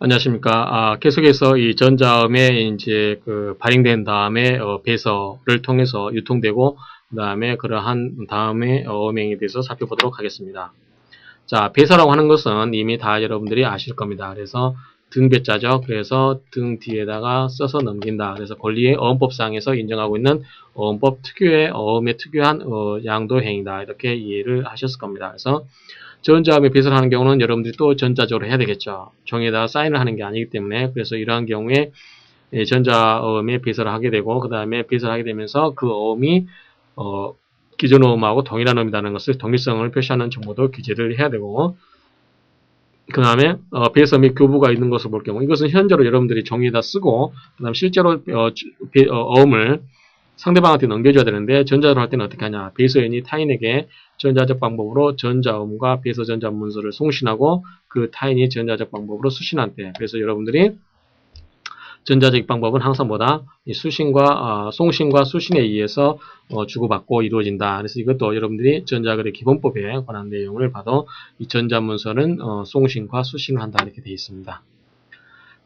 안녕하십니까. 계속해서 이 전자음에 이제 발행된 다음에 배서를 통해서 유통되고, 그 다음에 그러한 다음에 음행에 대해서 살펴보도록 하겠습니다. 자, 배서라고 하는 것은 이미 다 여러분들이 아실 겁니다. 그래서 등배자죠. 그래서 등 뒤에다가 써서 넘긴다. 그래서 권리의 어음법상에서 인정하고 있는 어음법 특유의 어음에 특유한 양도행위다. 이렇게 이해를 하셨을 겁니다. 그래서 전자음에 배설을 하는 경우는 여러분들이 또 전자적으로 해야 되겠죠. 종이에다가 사인을 하는 게 아니기 때문에. 그래서 이러한 경우에 전자음에 배설을 하게 되고, 그 다음에 배설을 하게 되면서 그 어음이 기존 어음하고 동일한 어음이라는 것을 동일성을 표시하는 정보도 기재를 해야 되고, 그 다음에 배서 및 교부가 있는 것을 볼 경우, 이것은 현재로 여러분들이 종이에다 쓰고, 그 다음 실제로 어음을 상대방한테 넘겨줘야 되는데, 전자로 할 때는 어떻게 하냐. 배서인이 타인에게 전자적 방법으로 전자음과 배서 전자 문서를 송신하고, 그 타인이 전자적 방법으로 수신한대. 그래서 여러분들이 전자적 방법은 항상 뭐다? 이 송신과 수신에 의해서 주고받고 이루어진다. 그래서 이것도 여러분들이 전자거래 기본법에 관한 내용을 봐도 이 전자문서는 송신과 수신을 한다. 이렇게 되어 있습니다.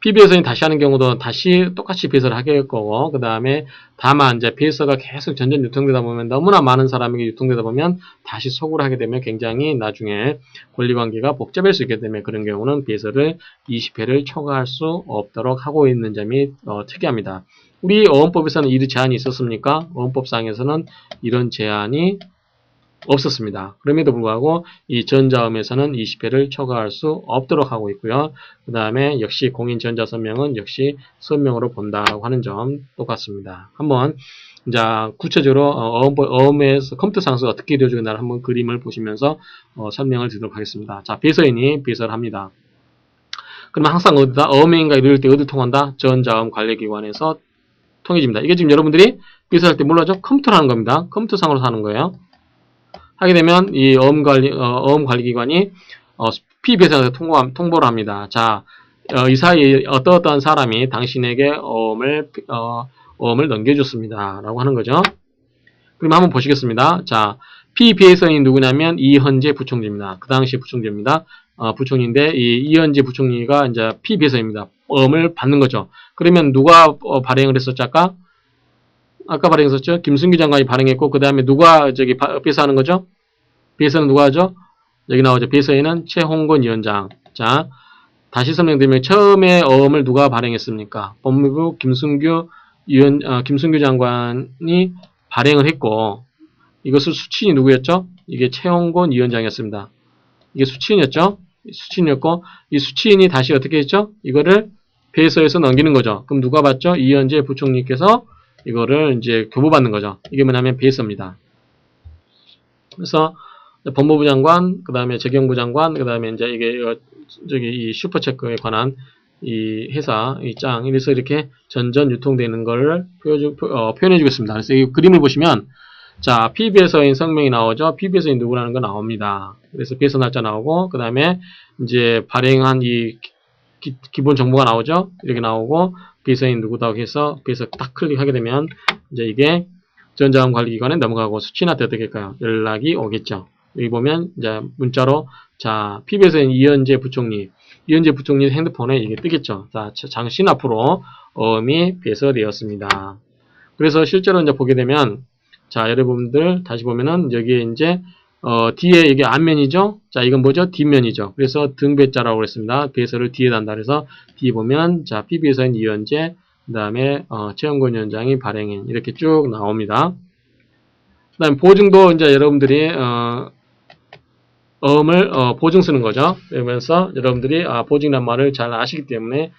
PB에서는 다시 하는 경우도 다시 똑같이 배설을 하게 될 거고, 그 다음에 다만 이제 배서가 계속 전전 유통되다 보면, 너무나 많은 사람에게 유통되다 보면 다시 소구를 하게 되면 굉장히 나중에 권리관계가 복잡할 수 있기 때문에 그런 경우는 배설을 20회를 초과할 수 없도록 하고 있는 점이 특이합니다. 우리 어음법에서는 이런 제한이 있었습니까? 어음법상에서는 이런 제한이 없었습니다. 그럼에도 불구하고 이 전자음에서는 20회를 초과할 수 없도록 하고 있고요. 그 다음에 역시 공인 전자 서명은 역시 서명으로 본다라고 하는 점 똑같습니다. 한번 이제 구체적으로 어음에서 컴퓨터상에서 어떻게 이루어지는지 한번 그림을 보시면서 설명을 드리도록 하겠습니다. 자, 배서인이 배설을 합니다. 그러면 항상 어디다 어음행위가 이룰 때 어디 통한다? 전자음 관리기관에서 통해집니다. 이게 지금 여러분들이 배설할 때 몰라죠? 컴퓨터로 하는 겁니다. 컴퓨터상으로 하는 거예요. 하게 되면 이 어음관리기관이 피배설에서 통보를 합니다. 자, 이 사이에 어떠한 사람이 당신에게 어음을 넘겨줬습니다. 라고 하는 거죠. 그럼 한번 보시겠습니다. 자, 피배설이 누구냐면 이현재 부총리입니다. 그 당시 부총리입니다. 부총리인데 이 이현재 부총리가 이제 피배설입니다. 어음을 받는 거죠. 그러면 누가 발행을 했었죠? 아까 발행했었죠? 김승규 장관이 발행했고, 그 다음에 누가 배서하는 거죠? 배서는 누가 하죠? 여기 나오죠. 배서에는 최홍건 위원장. 자, 다시 설명드리면 처음에 어음을 누가 발행했습니까? 법무부 김승규 장관이 발행을 했고, 이것을 수친이 누구였죠? 이게 최홍건 위원장이었습니다. 이게 수친이었죠? 수친이었고, 이 수친이 다시 어떻게 했죠? 이거를 배서에서 넘기는 거죠. 그럼 누가 받죠? 이현재 부총리께서 이거를 이제 교부받는 거죠. 이게 뭐냐면 배서입니다. 그래서 법무부 장관, 그 다음에 재경부 장관, 그 다음에 이제 이게 이 슈퍼체크에 관한 이 회사, 이 짱, 이래서 이렇게 전전 유통되는 걸 표현해 주겠습니다. 그래서 이 그림을 보시면, 자, 피배서인 성명이 나오죠. 피배서인 누구라는 거 나옵니다. 그래서 배서 날짜 나오고, 그 다음에 이제 발행한 이 기본 정보가 나오죠. 이렇게 나오고, 배서인 누구다고 해서 배서 딱 클릭하게 되면 이제 이게 전자음 관리기관에 넘어가고 수취한테 어떻게 할까요? 연락이 오겠죠. 여기 보면 이제 문자로 자, 피배서인 이현재 부총리 핸드폰에 이게 뜨겠죠. 자, 장신 앞으로 어음이 배서되었습니다. 그래서 실제로 이제 보게 되면 자, 여러분들 다시 보면은 여기에 이제 뒤에 이게 앞면이죠. 자, 이건 뭐죠? 뒷면이죠. 그래서 등배자라고 했습니다. 배서를 뒤에 단다. 그래서 뒤에 보면 자, 피배서인 이현재, 그 다음에 최영권 위원장이 발행인 이렇게 쭉 나옵니다. 그 다음에 보증도 이제 여러분들이 어음을 보증 쓰는 거죠. 그러면서 여러분들이 보증이란 말을 잘 아시기 때문에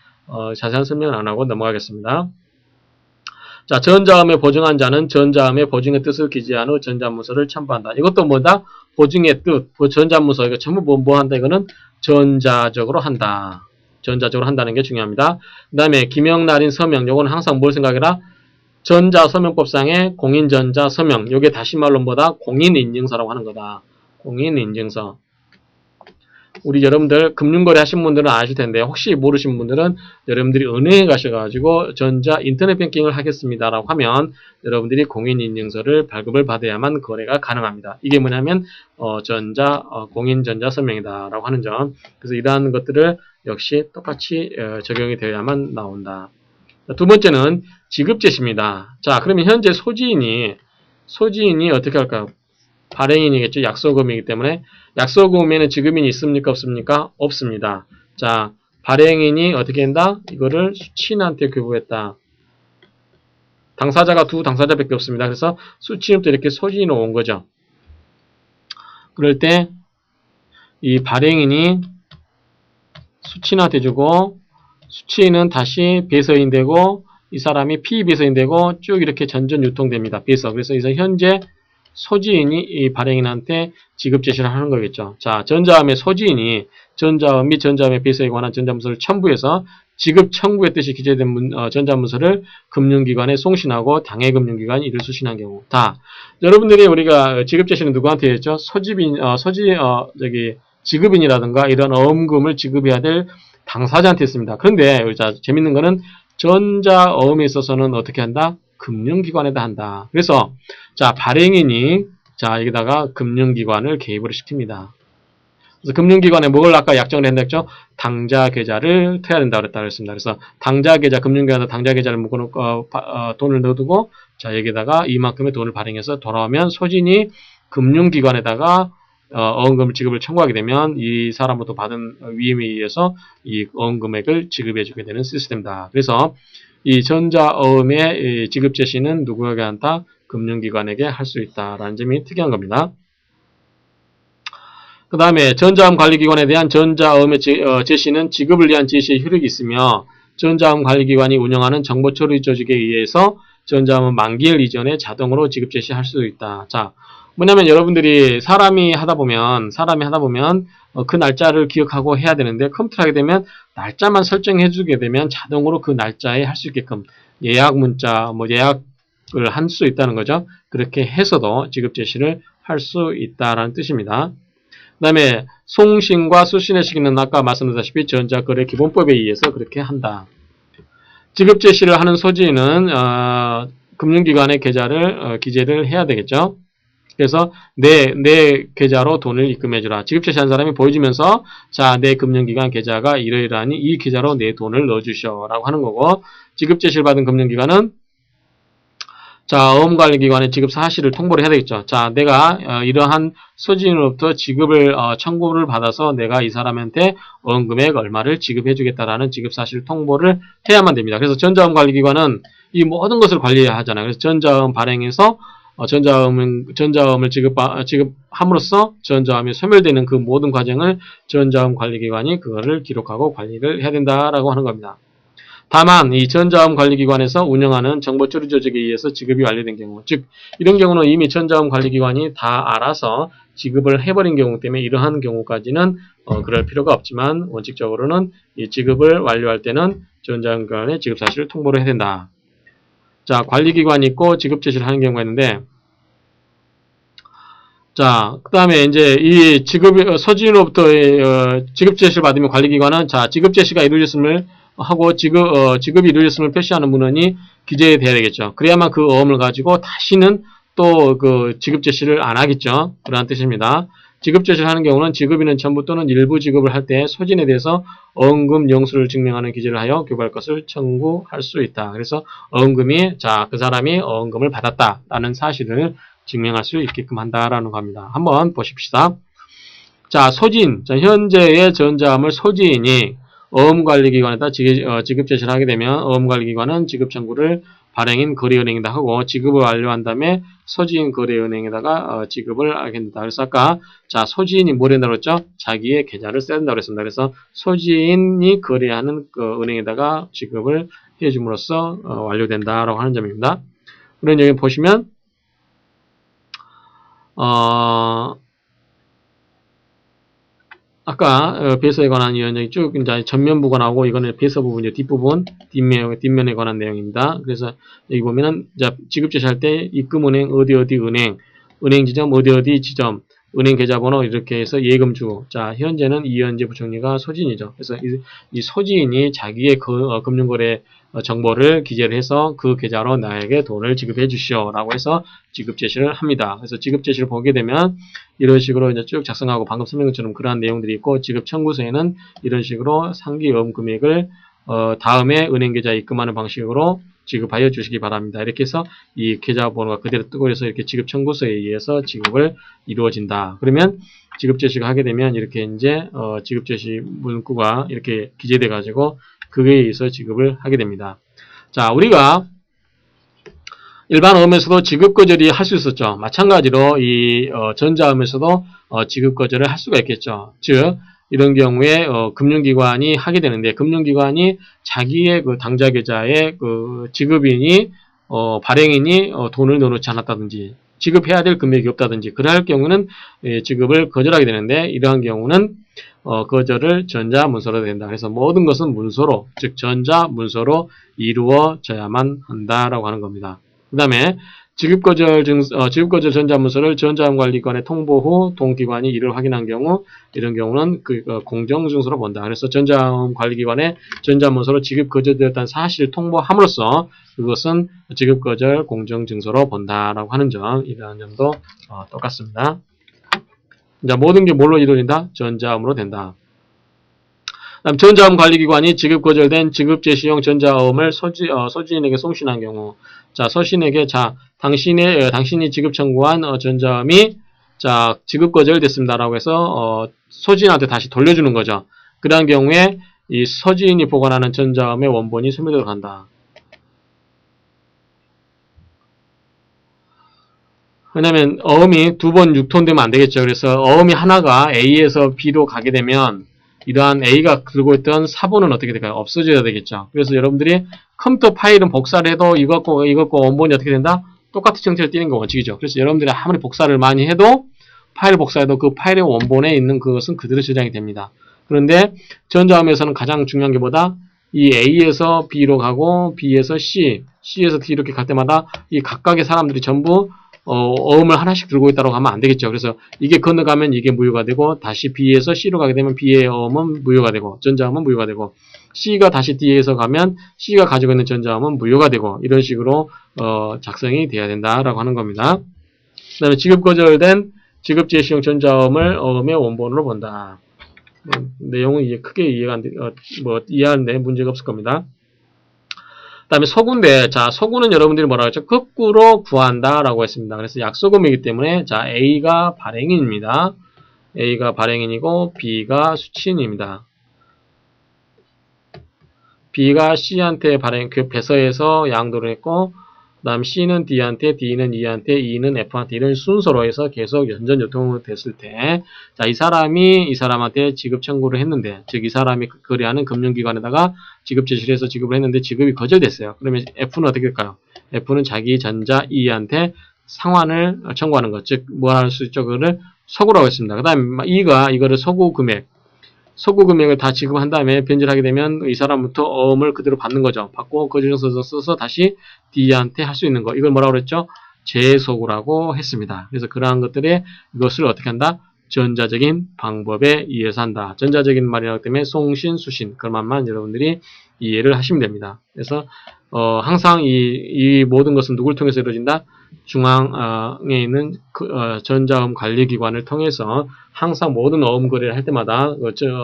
자세한 설명은 안 하고 넘어가겠습니다. 자, 전자음에 보증한 자는 전자음의 보증의 뜻을 기재한 후 전자문서를 첨부한다. 이것도 뭐다? 보증의 뜻, 전자문서, 이거 전부 뭐 한다? 이거는 전자적으로 한다. 전자적으로 한다는 게 중요합니다. 그 다음에 기명날인 서명, 요거는 항상 뭘 생각해라? 전자서명법상의 공인전자서명, 요게 다시 말로 뭐다? 공인인증서라고 하는 거다. 공인인증서. 우리 여러분들 금융거래 하신 분들은 아실 텐데 혹시 모르신 분들은 여러분들이 은행에 가셔가지고 전자 인터넷 뱅킹을 하겠습니다라고 하면 여러분들이 공인인증서를 발급을 받아야만 거래가 가능합니다. 이게 뭐냐면 공인전자서명이다라고 하는 점. 그래서 이러한 것들을 역시 똑같이 적용이 되어야만 나온다. 두 번째는 지급제시입니다. 자, 그러면 현재 소지인이 어떻게 할까요? 발행인이겠죠. 약소금이기 때문에 약소금에는 지급인이 있습니까? 없습니까? 없습니다. 자, 발행인이 어떻게 한다? 이거를 수취인한테 교부했다. 당사자가 두 당사자밖에 없습니다. 그래서 수취인부터 이렇게 소지인으로 온 거죠. 그럴 때 이 발행인이 수취인한테 주고 수취인은 다시 배서인 되고 이 사람이 피배서인 되고 쭉 이렇게 전전 유통됩니다. 배서. 그래서 현재 소지인이 이 발행인한테 지급 제시를 하는 거겠죠. 자, 전자음의 소지인이 전자음 및 전자음의 배서에 관한 전자문서를 첨부해서 지급 청구의 뜻이 기재된 전자문서를 금융기관에 송신하고 당해금융기관이 이를 수신한 경우. 다. 여러분들이 우리가 지급 제시는 누구한테 했죠? 지급인이라든가 이런 어음금을 지급해야 될 당사자한테 했습니다. 그런데 자, 재밌는 거는 전자어음에 있어서는 어떻게 한다? 금융기관에다 한다. 그래서 자, 발행인이 자, 여기다가 금융기관을 개입을 시킵니다. 그래서 금융기관에 뭘 아까 약정을 했죠? 당자계좌를 태야 된다고 그랬습니다. 그래서 당자계좌, 금융기관에다 당자계좌를 묶어놓고 돈을 넣어두고 자, 여기다가 이만큼의 돈을 발행해서 돌아오면 소진이 금융기관에다가 어음금 지급을 청구하게 되면 이 사람부터 받은 위임에 의해서 이 어음금액을 지급해주게 되는 시스템이다. 그래서 이 전자어음의 지급 제시는 누구에게 한다? 금융기관에게 할 수 있다라는 점이 특이한 겁니다. 그 다음에 전자음 관리기관에 대한 전자음의 제시는 지급을 위한 제시의 효력이 있으며 전자음 관리기관이 운영하는 정보처리 조직에 의해서 전자음은 만기일 이전에 자동으로 지급 제시할 수 있다. 자, 뭐냐면 여러분들이 사람이 하다 보면 그 날짜를 기억하고 해야 되는데 컴퓨터 하게 되면 날짜만 설정해 주게 되면 자동으로 그 날짜에 할 수 있게끔 예약 문자, 예약을 할 수 있다는 거죠. 그렇게 해서도 지급 제시를 할 수 있다라는 뜻입니다. 그 다음에 송신과 수신의 시기는 아까 말씀드렸다시피 전자거래 기본법에 의해서 그렇게 한다. 지급 제시를 하는 소지는 금융기관의 계좌를 기재를 해야 되겠죠. 그래서 내 계좌로 돈을 입금해주라. 지급 제시한 사람이 보여주면서 자, 내 금융기관 계좌가 이러이러하니 이 계좌로 내 돈을 넣어주셔 라고 하는 거고 지급 제시를 받은 금융기관은 자, 어음관리기관의 지급 사실을 통보를 해야 되겠죠. 자, 내가 이러한 소지인으로부터 지급을 청구를 받아서 내가 이 사람한테 어음금액 얼마를 지급해주겠다라는 지급 사실 통보를 해야만 됩니다. 그래서 전자음관리기관은 이 모든 것을 관리해야 하잖아요. 그래서 전자음 발행에서 전자음을 지급함으로써 전자음이 소멸되는 그 모든 과정을 전자음 관리기관이 그거를 기록하고 관리를 해야 된다라고 하는 겁니다. 다만 이 전자음 관리기관에서 운영하는 정보처리 조직에 의해서 지급이 완료된 경우, 즉 이런 경우는 이미 전자음 관리기관이 다 알아서 지급을 해버린 경우 때문에 이러한 경우까지는 그럴 필요가 없지만 원칙적으로는 이 지급을 완료할 때는 전자음 기관에 지급 사실을 통보를 해야 된다. 자, 관리기관이 있고 지급 제시를 하는 경우가 있는데, 자, 그 다음에 이제 이 서지인으로부터 지급 제시를 받으면 관리기관은 자, 지급 제시가 이루어졌음을 하고 지급이 이루어졌음을 표시하는 문헌이 기재돼야 되겠죠. 그래야만 그 어음을 가지고 다시는 또 그 지급 제시를 안 하겠죠. 그러한 뜻입니다. 지급 제시를 하는 경우는 지급인은 전부 또는 일부 지급을 할 때 소진에 대해서 어음금 영수를 증명하는 기재를 하여 교부할 것을 청구할 수 있다. 그래서 어음금이 자, 그 사람이 어음금을 받았다라는 사실을 증명할 수 있게끔 한다라는 겁니다. 한번 보십시다. 자, 소진. 자, 현재의 전자음을 소지인이 어음관리기관에다 지급 제시를 하게 되면 어음관리기관은 지급 청구를 발행인 거래은행에다 하고 지급을 완료한 다음에 소지인 거래은행에다가 지급을 하게 된다. 그래서 아까 자, 소지인이 뭘 한다고 그랬죠? 자기의 계좌를 써야 된다고 그랬습니다. 그래서 소지인이 거래하는 그 은행에다가 지급을 해줌으로써 완료된다라고 하는 점입니다. 그럼 여기 보시면 아까 배서에 관한 이런 쭉 이제 전면부가 나오고 이거는 배서 부분이요. 뒷부분, 뒷면에 관한 내용입니다. 그래서 여기 보면은 이제 지급 제시할 때 입금은행 어디 은행 지점 어디 지점 은행 계좌번호 이렇게 해서 예금주. 자, 현재는 이현재 부총리가 소진이죠. 그래서 이 소진이 자기의 금융거래 정보를 기재를 해서 그 계좌로 나에게 돈을 지급해 주시오라고 해서 지급 제시를 합니다. 그래서 지급 제시를 보게 되면 이런 식으로 이제 쭉 작성하고 방금 설명한 것처럼 그러한 내용들이 있고 지급 청구서에는 이런 식으로 상기여금 금액을 다음에 은행 계좌에 입금하는 방식으로 지급하여 주시기 바랍니다. 이렇게 해서 이 계좌번호가 그대로 뜨고 해서 이렇게 지급 청구서에 의해서 지급을 이루어진다. 그러면 지급 제시가 하게 되면 이렇게 이제 지급 제시 문구가 이렇게 기재돼 가지고 그에 의해서 지급을 하게 됩니다. 자, 우리가 일반 어음에서도 지급 거절이 할 수 있었죠. 마찬가지로 이 전자음에서도 지급 거절을 할 수가 있겠죠. 즉 이런 경우에 금융기관이 하게 되는데 금융기관이 자기의 그 당좌 계좌에 그 지급인이 발행인이 돈을 넣어놓지 않았다든지 지급해야 될 금액이 없다든지 그럴 경우는 지급을 거절하게 되는데 이러한 경우는 거절을 전자문서로 된다. 그래서 모든 것은 문서로 즉 전자문서로 이루어져야만 한다라고 하는 겁니다. 그 다음에 지급거절 전자문서를 전자음관리기관에 통보 후 동기관이 이를 확인한 경우 이런 경우는 공정증서로 본다. 그래서 전자음관리기관에 전자문서로 지급거절되었다는 사실을 통보함으로써 그것은 지급거절 공정증서로 본다라고 하는 점 이러한 점도 똑같습니다. 자, 모든 게 뭘로 이루어진다? 전자음으로 된다. 다음 전자음 관리기관이 지급 거절된 지급 제시용 전자음을 소지인에게 송신한 경우, 자 서신에게 당신이 지급 청구한 전자음이 지급 거절됐습니다라고 해서 소지인한테 다시 돌려주는 거죠. 그러한 경우에 이 서지인이 보관하는 전자음의 원본이 소멸되도록 한다. 왜냐면 어음이 두 번 유통되면 안 되겠죠. 그래서 어음이 하나가 A에서 B로 가게 되면 이러한 A가 들고 있던 사본은 어떻게 될까요? 없어져야 되겠죠. 그래서 여러분들이 컴퓨터 파일은 복사를 해도 이것과 원본이 어떻게 된다? 똑같은 형태를 띄는 게 원칙이죠. 그래서 여러분들이 아무리 복사를 많이 해도 파일 복사해도 그 파일의 원본에 있는 그것은 그대로 저장이 됩니다. 그런데 전자음에서는 가장 중요한 게 뭐다? 이 A에서 B로 가고 B에서 C에서 D 이렇게 갈 때마다 이 각각의 사람들이 전부 어음을 하나씩 들고 있다고 하면 안 되겠죠. 그래서 이게 건너가면 이게 무효가 되고 다시 B에서 C로 가게 되면 B의 어음은 무효가 되고 전자음은 무효가 되고 C가 다시 D에서 가면 C가 가지고 있는 전자음은 무효가 되고 이런 식으로 작성이 돼야 된다라고 하는 겁니다. 그 다음에 지급 거절된 지급 제시용 전자음을 어음의 원본으로 본다. 내용은 크게 이해가 안 돼, 이해하는데 문제가 없을 겁니다. 그 다음에 소구인데, 소구는 여러분들이 뭐라고 했죠? 거꾸로 구한다 라고 했습니다. 그래서 약소금이기 때문에, A가 발행인입니다. A가 발행인이고, B가 수취인입니다. B가 C한테 배서해서 양도를 했고, 그 다음 C는 D한테, D는 E한테, E는 F한테 이런 순서로 해서 계속 연전 유통이 됐을 때, 이 사람한테 지급 청구를 했는데, 즉 이 사람이 거래하는 금융기관에다가 지급 제시를 해서 지급을 했는데 지급이 거절됐어요. 그러면 F는 어떻게 될까요? F는 자기 전자 E한테 상환을 청구하는 것, 즉 뭐 할 수 있죠? 그거를 소구라고 했습니다. 그 다음 E가 이거를 소구 금액을 다 지급한 다음에 변질하게 되면 이 사람부터 어음을 그대로 받는 거죠. 받고 거절증서 써서 다시 D한테 할 수 있는 거. 이걸 뭐라고 그랬죠? 재소구라고 했습니다. 그래서 그러한 것들에 이것을 어떻게 한다? 전자적인 방법에 의해서 한다. 전자적인 말이라기 때문에 송신, 수신. 그것만 여러분들이 이해를 하시면 됩니다. 그래서 항상 이 모든 것은 누굴 통해서 이루어진다? 중앙에 있는 전자음 관리기관을 통해서 항상 모든 어음 거래를 할 때마다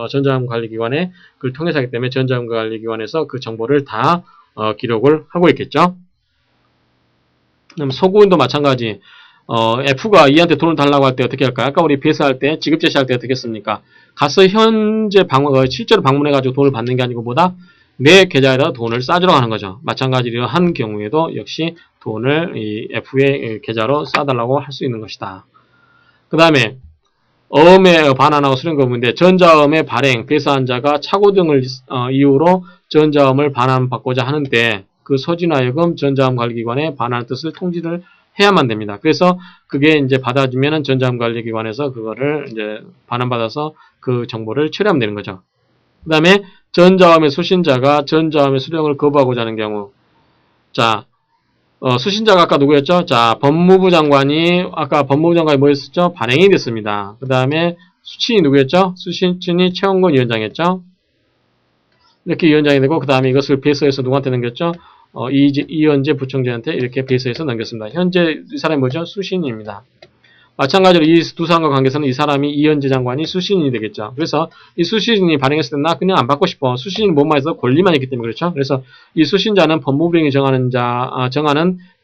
전자음 관리기관에 그걸 통해서 하기 때문에 전자음 관리기관에서 그 정보를 다 기록을 하고 있겠죠. 그럼 소구인도 마찬가지. F가 E한테 돈을 달라고 할 때 어떻게 할까요? 아까 우리 배서할 때, 지급 제시할 때 어떻게 했습니까? 가서 실제로 방문해가지고 돈을 받는 게 아니고 뭐다? 내 계좌에다 돈을 싸주러 가는 거죠. 마찬가지로 한 경우에도 역시 돈을 이 F의 계좌로 싸달라고 할 수 있는 것이다. 그 다음에 어음의 반환하고 수령거부인데 전자음의 발행, 배서한 자가 착오 등을 이유로 전자음을 반환받고자 하는데 그 소진하여금 전자음 관리기관에 반환 뜻을 통지를 해야만 됩니다. 그래서 그게 이제 받아주면은 전자음 관리기관에서 그거를 이제 반환받아서 그 정보를 처리하면 되는 거죠. 그 다음에 전자음의 수신자가 전자음의 수령을 거부하고자 하는 경우, 수신자가 아까 누구였죠? 자, 법무부 장관이 뭐였었죠? 발행이 됐습니다. 그 다음에 수친이 누구였죠? 수신이 최원근 위원장이었죠? 이렇게 위원장이 되고, 그 다음에 이것을 배서해서 누구한테 넘겼죠? 이현재 부총재한테 이렇게 배서해서 넘겼습니다. 현재 이 사람이 뭐죠? 수신입니다. 마찬가지로 이 두 사람과 관계에서는 이 사람이 이현재 장관이 수신이 되겠죠. 그래서 이 수신이 발행했을 때 나 그냥 안 받고 싶어. 수신이 뭐만 해서 권리만 있기 때문에 그렇죠. 그래서 이 수신자는 법무부령이 정하는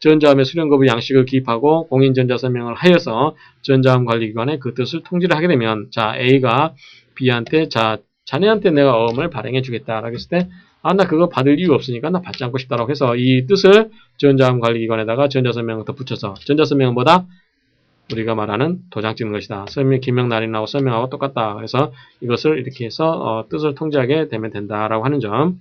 전자음의 수령거부 양식을 기입하고 공인전자서명을 하여서 전자음관리기관에 그 뜻을 통지를 하게 되면 자 A가 B한테 자 자네한테 내가 어음을 발행해 주겠다라고 했을 때 나 그거 받을 이유 없으니까 나 받지 않고 싶다라고 해서 이 뜻을 전자음관리기관에다가 전자서명을 더 붙여서 전자서명은 뭐다? 우리가 말하는 도장 찍는 것이다. 기명 날인하고 서명하고 똑같다. 그래서 이것을 이렇게 해서 뜻을 통지하게 되면 된다라고 하는 점.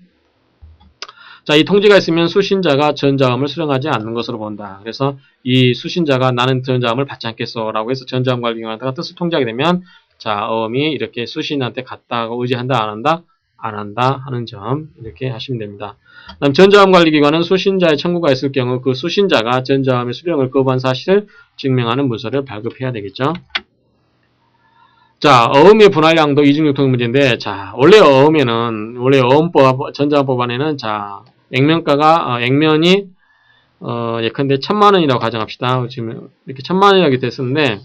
자, 이 통지가 있으면 수신자가 전자음을 수령하지 않는 것으로 본다. 그래서 이 수신자가 나는 전자음을 받지 않겠어라고 해서 전자음 관리기관에다가 뜻을 통지하게 되면 자, 어음이 이렇게 수신한테 갔다고 의지한다, 안 한다? 안 한다 하는 점 이렇게 하시면 됩니다. 그다음 전자음 관리기관은 수신자의 청구가 있을 경우 그 수신자가 전자음의 수령을 거부한 사실을 증명하는 문서를 발급해야 되겠죠. 자, 어음의 분할량도 이중유통 문제인데, 자, 원래 어음법, 전자음법 안에는, 자, 액면이, 예컨대 1000만원이라고 가정합시다. 지금 이렇게 1000만원이라고 됐었는데,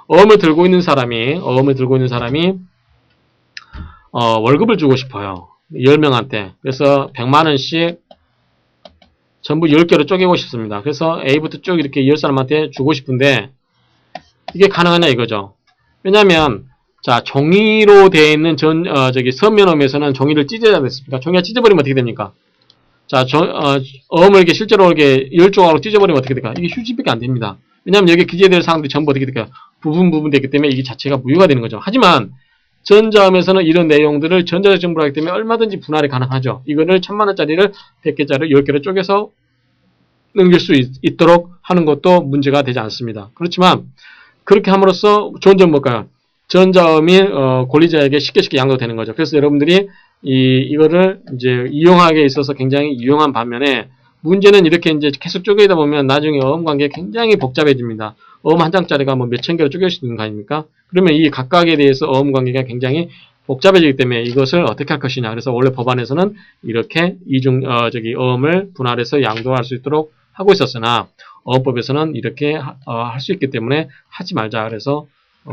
어음을 들고 있는 사람이, 월급을 주고 싶어요. 10명한테. 그래서 100만원씩 전부 10개로 쪼개고 싶습니다. 그래서 A부터 쭉 이렇게 10사람한테 주고 싶은데, 이게 가능하냐 이거죠. 왜냐면, 자, 종이로 되어 있는 서면어음에서는 종이를 찢어야 됐습니까? 종이가 찢어버리면 어떻게 됩니까? 자, 어음을 이렇게 실제로 이렇게 10조각으로 찢어버리면 어떻게 될까? 이게 휴지밖에 안 됩니다. 왜냐면 여기 기재될 사항들이 전부 어떻게 될까? 부분 되기 때문에 이게 자체가 무효가 되는 거죠. 하지만, 전자음에서는 이런 내용들을 전자적 정보를 하기 때문에 얼마든지 분할이 가능하죠. 이거를 1000만원짜리를 100개짜리 10개로 쪼개서 넘길 수 있도록 하는 것도 문제가 되지 않습니다. 그렇지만, 그렇게 함으로써 좋은 점 뭘까요? 전자음이 권리자에게 쉽게 양도되는 거죠. 그래서 여러분들이 이거를 이제 이용하기에 있어서 굉장히 유용한 반면에 문제는 이렇게 이제 계속 쪼개다 보면 나중에 어음 관계가 굉장히 복잡해집니다. 어음 한 장짜리가 뭐 몇천 개로 쪼갤 수 있는 거 아닙니까? 그러면 이 각각에 대해서 어음 관계가 굉장히 복잡해지기 때문에 이것을 어떻게 할 것이냐. 그래서 원래 법안에서는 이렇게 어음을 분할해서 양도할 수 있도록 하고 있었으나 어음법에서는 이렇게 할 수 있기 때문에 하지 말자. 그래서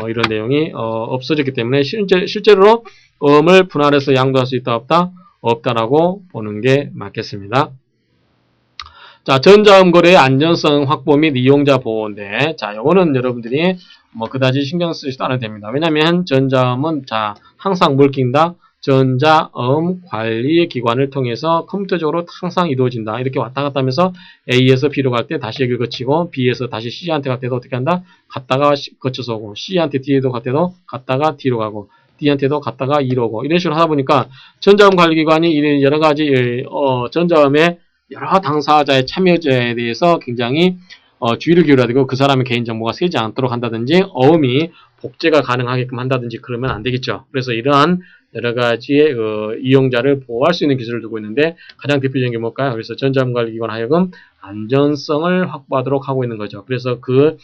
이런 내용이 없어졌기 때문에 실제로 어음을 분할해서 양도할 수 있다 없다? 없다라고 보는 게 맞겠습니다. 자, 전자음 거래의 안전성 확보 및 이용자 보호인데, 자, 요거는 여러분들이 뭐 그다지 신경 쓰지도 않아도 됩니다. 왜냐면 전자음은 자, 항상 뭘 낀다? 전자음 관리 기관을 통해서 컴퓨터적으로 항상 이루어진다. 이렇게 왔다 갔다 하면서 A에서 B로 갈 때 다시 여기 거치고 B에서 다시 C한테 갈 때도 어떻게 한다? 갔다가 거쳐서 오고 C한테 D에도 갈 때도 갔다가 D로 가고 D한테도 갔다가 E로 오고 이런 식으로 하다 보니까 전자음 관리 기관이 여러 가지 전자음의 여러 당사자의 참여자에 대해서 굉장히 주의를 기울여야 되고 그 사람의 개인정보가 새지 않도록 한다든지 어음이 복제가 가능하게끔 한다든지 그러면 안 되겠죠. 그래서 이러한 여러 가지의 이용자를 보호할 수 있는 기술을 두고 있는데 가장 대표적인 게 뭘까요? 그래서 전자음 관리기관 하여금 안전성을 확보하도록 하고 있는 거죠. 그래서 그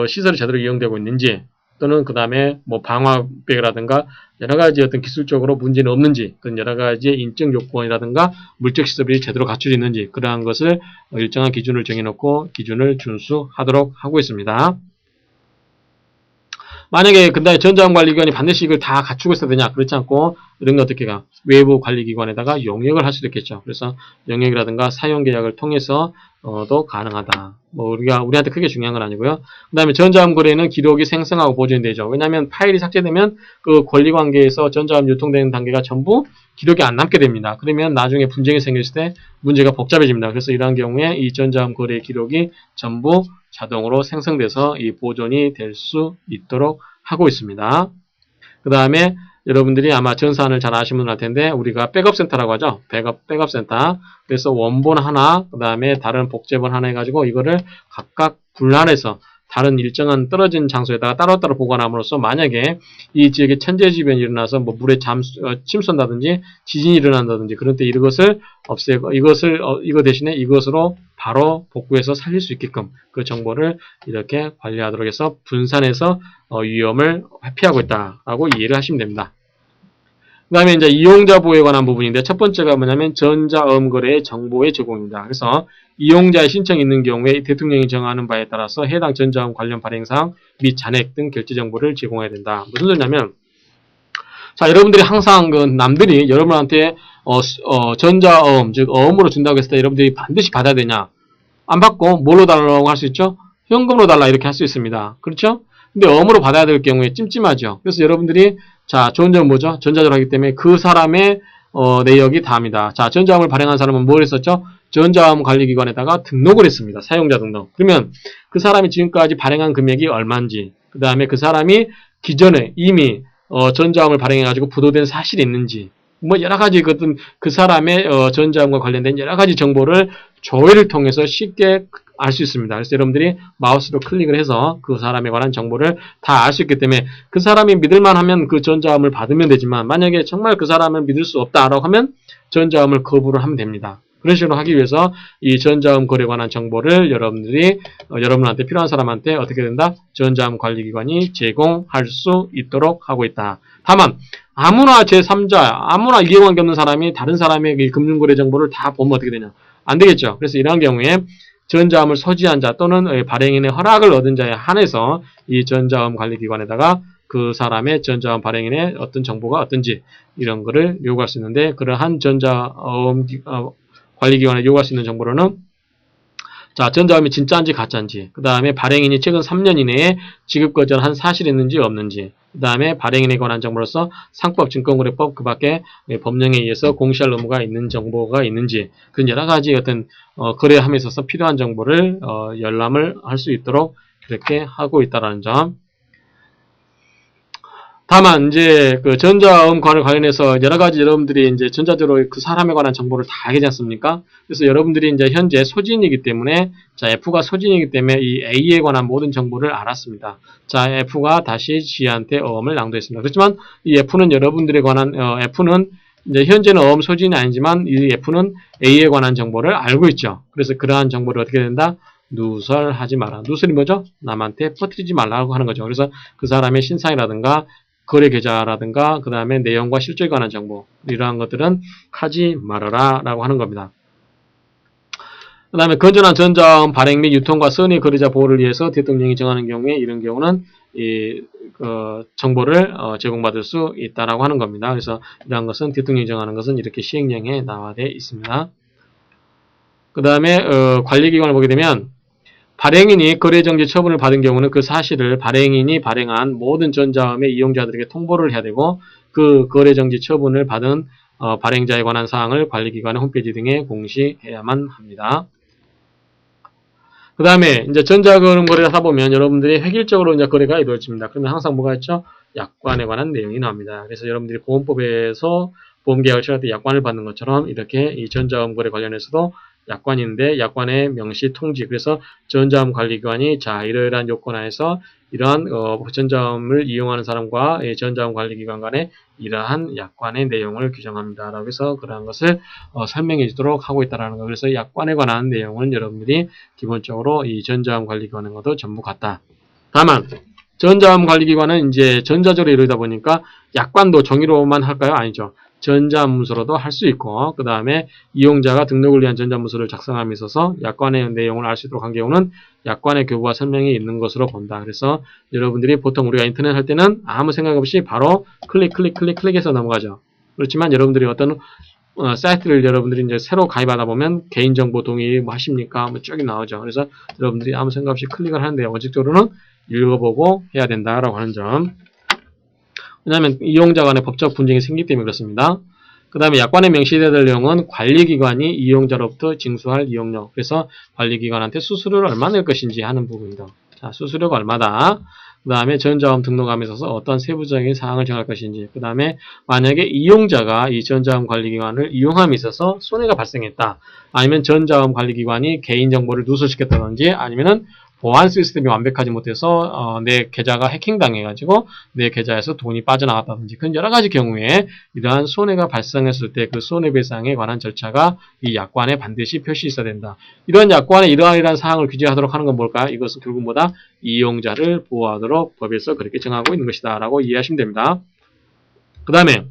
시설이 제대로 이용되고 있는지 또는 그 다음에 뭐 방화백이라든가 여러 가지 어떤 기술적으로 문제는 없는지 또는 여러 가지의 인증 요건이라든가 물적 시설이 제대로 갖춰져 있는지 그러한 것을 일정한 기준을 정해놓고 기준을 준수하도록 하고 있습니다. 만약에 근데 전자음 관리기관이 반드시 이걸 다 갖추고 있어야 되냐? 그렇지 않고 이런 게 어떻게 가? 외부 관리기관에다가 용역을 할 수도 있겠죠. 그래서 용역이라든가 사용계약을 통해서 도 가능하다. 뭐 우리한테 크게 중요한 건 아니고요. 그 다음에 전자음 거래는 기록이 생성하고 보존이 되죠. 왜냐하면 파일이 삭제되면 그 권리관계에서 전자음 유통되는 단계가 전부 기록이 안 남게 됩니다. 그러면 나중에 분쟁이 생겼을 때 문제가 복잡해집니다. 그래서 이러한 경우에 이 전자음 거래 기록이 전부 자동으로 생성돼서 이 보존이 될 수 있도록 하고 있습니다. 그 다음에 여러분들이 아마 전산을 잘 아시는 분 할 텐데 우리가 백업센터라고 하죠. 백업센터. 그래서 원본 하나, 그 다음에 다른 복제본 하나 해가지고 이거를 각각 분할해서 다른 일정한 떨어진 장소에다가 따로따로 보관함으로써 만약에 이 지역에 천재지변이 일어나서 뭐 물에 침수한다든지 지진이 일어난다든지 그런 때 이것을 없애고 이거 대신에 이것으로 바로 복구해서 살릴 수 있게끔 그 정보를 이렇게 관리하도록 해서 분산해서 위험을 회피하고 있다라고 이해를 하시면 됩니다. 그 다음에 이제 이용자 보호에 관한 부분인데 첫 번째가 뭐냐면 전자음 거래의 정보의 제공입니다. 그래서 이용자의 신청이 있는 경우에 대통령이 정하는 바에 따라서 해당 전자음 관련 발행사항 및 잔액 등 결제 정보를 제공해야 된다. 무슨 소리냐면 자 여러분들이 항상 그 남들이 여러분한테 전자음 즉 어음으로 준다고 했을 때 여러분들이 반드시 받아야 되냐? 안 받고 뭘로 달라고 할 수 있죠? 현금으로 달라 이렇게 할 수 있습니다. 그렇죠? 근데 어음으로 받아야 될 경우에 찜찜하죠. 그래서 여러분들이 자, 좋은 점은 뭐죠? 전자적으로 하기 때문에 그 사람의 내역이 다입니다. 자, 전자음을 발행한 사람은 뭘 했었죠? 전자음 관리기관에다가 등록을 했습니다. 사용자 등록. 그러면 그 사람이 지금까지 발행한 금액이 얼마인지, 그 다음에 그 사람이 기존에 이미 전자음을 발행해가지고 부도된 사실이 있는지, 뭐 여러 가지 그 사람의 전자음과 관련된 여러 가지 정보를 조회를 통해서 쉽게 알 수 있습니다. 그래서 여러분들이 마우스로 클릭을 해서 그 사람에 관한 정보를 다 알 수 있기 때문에 그 사람이 믿을만 하면 그 전자음을 받으면 되지만 만약에 정말 그 사람을 믿을 수 없다라고 하면 전자음을 거부를 하면 됩니다. 그런 식으로 하기 위해서 이 전자음 거래에 관한 정보를 여러분들이 여러분한테 필요한 사람한테 어떻게 된다? 전자음 관리기관이 제공할 수 있도록 하고 있다. 다만 아무나 제3자, 아무나 이해관계 없는 사람이 다른 사람의 금융거래 정보를 다 보면 어떻게 되냐? 안 되겠죠. 그래서 이러한 경우에 전자음을 소지한 자 또는 발행인의 허락을 얻은 자에 한해서 이 전자음 관리기관에다가 그 사람의 전자음 발행인의 어떤 정보가 어떤지 이런 거를 요구할 수 있는데 그러한 전자음 관리기관에 요구할 수 있는 정보로는 자, 전자음이 진짜인지 가짜인지, 그 다음에 발행인이 최근 3년 이내에 지급 거절한 사실이 있는지 없는지, 그 다음에 발행인에 관한 정보로서 상법, 증권거래법 그 밖에 법령에 의해서 공시할 의무가 있는 정보가 있는지 그런 여러 가지 어떤 거래함에 있어서 필요한 정보를 열람을 할 수 있도록 그렇게 하고 있다는 점. 다만 이제 그 전자음과를 관련해서 여러 가지 여러분들이 이제 전자적으로 그 사람에 관한 정보를 다 알게 되지 않습니까? 그래서 여러분들이 이제 현재 소진이기 때문에 자 F가 소진이기 때문에 이 A에 관한 모든 정보를 알았습니다. 자 F가 다시 G한테 어음을 낭독했습니다. 그렇지만 이 F는 여러분들에 관한 F는 이제 현재는 어음 소진이 아니지만 이 F는 A에 관한 정보를 알고 있죠. 그래서 그러한 정보를 어떻게 된다? 누설하지 마라. 누설이 뭐죠? 남한테 퍼뜨리지 말라고 하는 거죠. 그래서 그 사람의 신상이라든가 거래 계좌라든가 그 다음에 내용과 실적에 관한 정보 이러한 것들은 하지 말아라 라고 하는 겁니다. 그 다음에 건전한 전자음 발행 및 유통과 선의 거래자 보호를 위해서 대통령이 정하는 경우에 이런 경우는 이 정보를 제공받을 수 있다라고 하는 겁니다. 그래서 이러한 것은 대통령이 정하는 것은 이렇게 시행령에 나와 있습니다. 그 다음에 관리기관을 보게 되면 발행인이 거래정지 처분을 받은 경우는 그 사실을 발행인이 발행한 모든 전자음의 이용자들에게 통보를 해야 되고 그 거래정지 처분을 받은 발행자에 관한 사항을 관리기관의 홈페이지 등에 공시해야만 합니다. 그 다음에 이제 전자금 거래를 하다 보면 여러분들이 획일적으로 이제 거래가 이루어집니다. 그러면 항상 뭐가 있죠? 약관에 관한 내용이 나옵니다. 그래서 여러분들이 보험법에서 보험계약을 취할 때 약관을 받는 것처럼 이렇게 이 전자음 거래 관련해서도 약관인데 약관의 명시 통지 그래서 전자음 관리기관이 자 이러이러한 요건 하에서 이러한 전자음을 이용하는 사람과 전자음 관리기관 간의 이러한 약관의 내용을 규정합니다. 라고 해서 그러한 것을 설명해 주도록 하고 있다는 거. 그래서 약관에 관한 내용은 여러분들이 기본적으로 이 전자음 관리기관의 것도 전부 같다. 다만 전자음 관리기관은 이제 전자적으로 이루다 보니까 약관도 종이로만 할까요? 아니죠. 전자문서로도 할 수 있고 그 다음에 이용자가 등록을 위한 전자문서를 작성함에 있어서 약관의 내용을 알 수 있도록 한 경우는 약관의 교부와 설명이 있는 것으로 본다. 그래서 여러분들이 보통 우리가 인터넷 할 때는 아무 생각 없이 바로 클릭해서 넘어가죠. 그렇지만 여러분들이 어떤 사이트를 여러분들이 이제 새로 가입하다 보면 개인정보 동의 뭐 하십니까? 뭐 쭉 나오죠. 그래서 여러분들이 아무 생각 없이 클릭을 하는데 원칙적으로는 읽어보고 해야 된다라고 하는 점. 왜냐하면 이용자 간의 법적 분쟁이 생기기 때문에 그렇습니다. 그 다음에 약관에 명시되어야 될 내용은 관리기관이 이용자로부터 징수할 이용료. 그래서 관리기관한테 수수료를 얼마 낼 것인지 하는 부분이다. 자, 수수료가 얼마다. 그 다음에 전자음 등록함에 있어서 어떤 세부적인 사항을 정할 것인지. 그 다음에 만약에 이용자가 이 전자음 관리기관을 이용함에 있어서 손해가 발생했다. 아니면 전자음 관리기관이 개인정보를 누설시켰다든지 아니면은 보안 시스템이 완벽하지 못해서 내 계좌가 해킹당해가지고 내 계좌에서 돈이 빠져나갔다든지 그런 여러 가지 경우에 이러한 손해가 발생했을 때 그 손해배상에 관한 절차가 이 약관에 반드시 표시 있어야 된다. 이런 약관에 이러한 사항을 규제하도록 하는 건 뭘까? 이것은 결국 뭐다? 이용자를 보호하도록 법에서 그렇게 정하고 있는 것이다 라고 이해하시면 됩니다. 그 다음에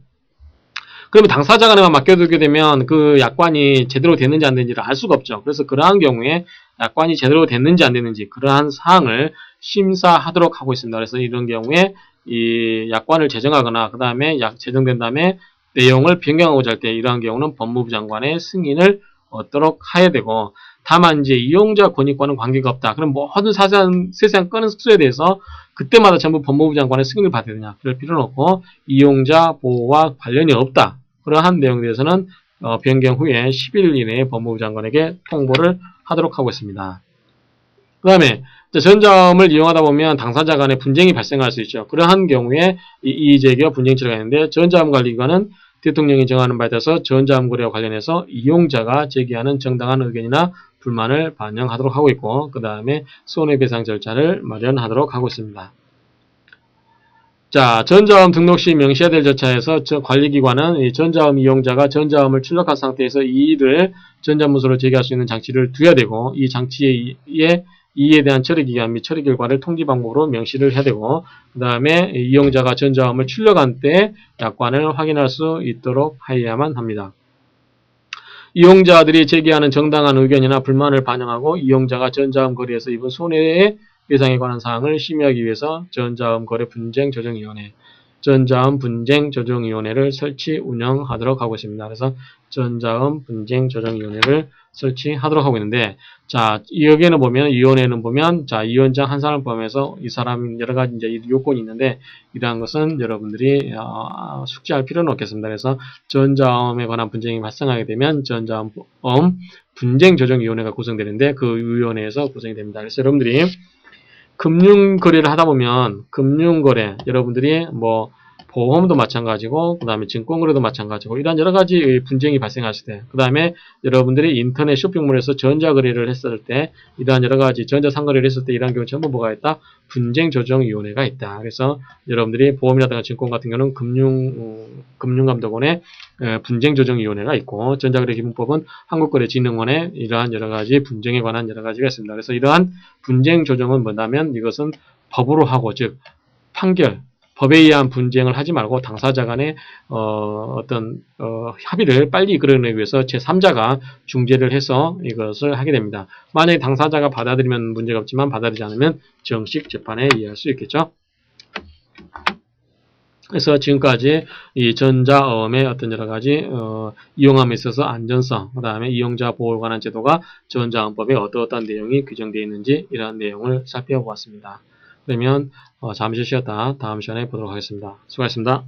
그러면 당사자 간에만 맡겨두게 되면 그 약관이 제대로 됐는지 안 됐는지를 알 수가 없죠. 그래서 그러한 경우에 약관이 제대로 됐는지 안 됐는지 그러한 사항을 심사하도록 하고 있습니다. 그래서 이런 경우에 이 약관을 제정하거나 그 다음에 제정된 다음에 내용을 변경하고자 할 때 이러한 경우는 법무부 장관의 승인을 얻도록 해야 되고, 다만 이제 이용자 권익과는 관계가 없다. 그럼 모든 세세한 건은 숙소에 대해서 그때마다 전부 법무부 장관의 승인을 받아야 되냐? 그럴 필요는 없고 이용자 보호와 관련이 없다. 그러한 내용에 대해서는 변경 후에 10일 이내에 법무부 장관에게 통보를 하도록 하고 있습니다. 그 다음에 전자음을 이용하다 보면 당사자 간에 분쟁이 발생할 수 있죠. 그러한 경우에 이의제기와 분쟁 처리가 있는데 전자음 관리기관은 대통령이 정하는 바에 따라서 전자음 거래와 관련해서 이용자가 제기하는 정당한 의견이나 불만을 반영하도록 하고 있고 그 다음에 손해배상 절차를 마련하도록 하고 있습니다. 자, 전자음 등록 시 명시해야 될 절차에서 관리기관은 이 전자음 이용자가 전자음을 출력한 상태에서 이의를 전자문서로 제기할 수 있는 장치를 두어야 되고 이 장치의 이의에 대한 처리기간 및 처리 결과를 통지 방법으로 명시를 해야 되고 그 다음에 이용자가 전자음을 출력한 때 약관을 확인할 수 있도록 하여야만 합니다. 이용자들이 제기하는 정당한 의견이나 불만을 반영하고 이용자가 전자음 거래에서 입은 손해의 배상에 관한 사항을 심의하기 위해서 전자음 거래 분쟁 조정위원회, 전자음 분쟁 조정위원회를 설치 운영하도록 하고 있습니다. 그래서 전자음 분쟁 조정위원회를 설치하도록 하고 있는데, 자 여기에는 보면 위원회는 보면 자 위원장 한 사람을 포함해서 이 사람 여러 가지 이제 요건이 있는데 이러한 것은 여러분들이 숙지할 필요는 없겠습니다. 그래서 전자음에 관한 분쟁이 발생하게 되면 전자음 분쟁 조정위원회가 구성되는데 그 위원회에서 구성이 됩니다. 그래서 여러분들이 금융거래를 하다 보면 금융거래 여러분들이 뭐 보험도 마찬가지고 그 다음에 증권거래도 마찬가지고 이러한 여러가지 분쟁이 발생했을 때 그 다음에 여러분들이 인터넷 쇼핑몰에서 전자거래를 했을 때 이러한 여러가지 전자상거래를 했을 때 이러한 경우 전부 뭐가 있다? 분쟁조정위원회가 있다. 그래서 여러분들이 보험이라든가 증권 같은 경우는 금융감독원의 분쟁조정위원회가 있고 전자거래기본법은 한국거래진흥원의 이러한 여러가지 분쟁에 관한 여러가지가 있습니다. 그래서 이러한 분쟁조정은 뭐냐면 이것은 법으로 하고 즉 판결 법에 의한 분쟁을 하지 말고 당사자 간의 합의를 빨리 이끌어내기 위해서 제3자가 중재를 해서 이것을 하게 됩니다. 만약에 당사자가 받아들이면 문제가 없지만 받아들이지 않으면 정식 재판에 의할 수 있겠죠. 그래서 지금까지 이 전자음의 어떤 여러가지 이용함에 있어서 안전성, 그 다음에 이용자 보호에 관한 제도가 전자음법에 어떠한 내용이 규정되어 있는지 이러한 내용을 살펴보았습니다. 그러면 잠시 쉬었다 다음 시간에 보도록 하겠습니다. 수고하셨습니다.